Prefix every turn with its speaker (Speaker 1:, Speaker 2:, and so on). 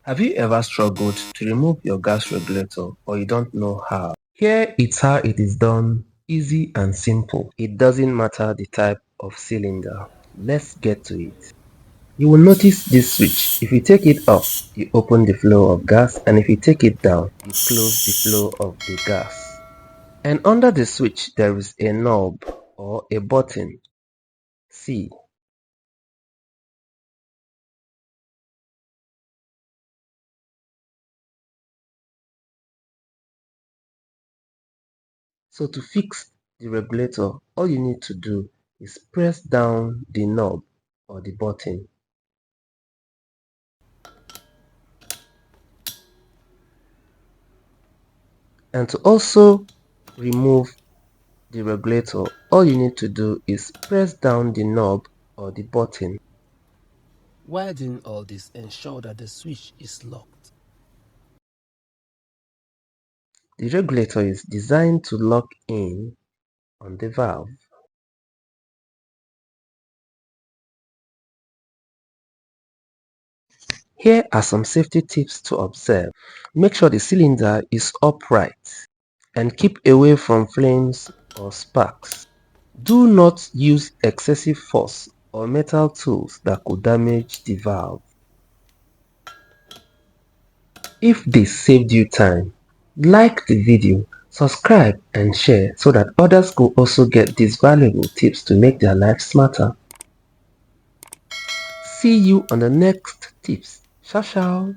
Speaker 1: Have you ever struggled to remove your gas regulator or you don't know how? Here is how it is done, easy and simple. It doesn't matter the type of cylinder. Let's get to it. You will notice this switch. If you take it up, you open the flow of gas, and if you take it down, you close the flow of the gas. And under the switch, there is a knob or a button. See. So to fix the regulator, all you need to do is press down the knob or the button. And to also remove the regulator, all you need to do is press down the knob or the button.
Speaker 2: While doing all this, ensure that the switch is locked.
Speaker 1: The regulator is designed to lock in on the valve. Here are some safety tips to observe. Make sure the cylinder is upright and keep away from flames or sparks. Do not use excessive force or metal tools that could damage the valve. If this saved you time, like the video, subscribe and share so that others could also get these valuable tips to make their life smarter. See you on the next tips. Ciao ciao.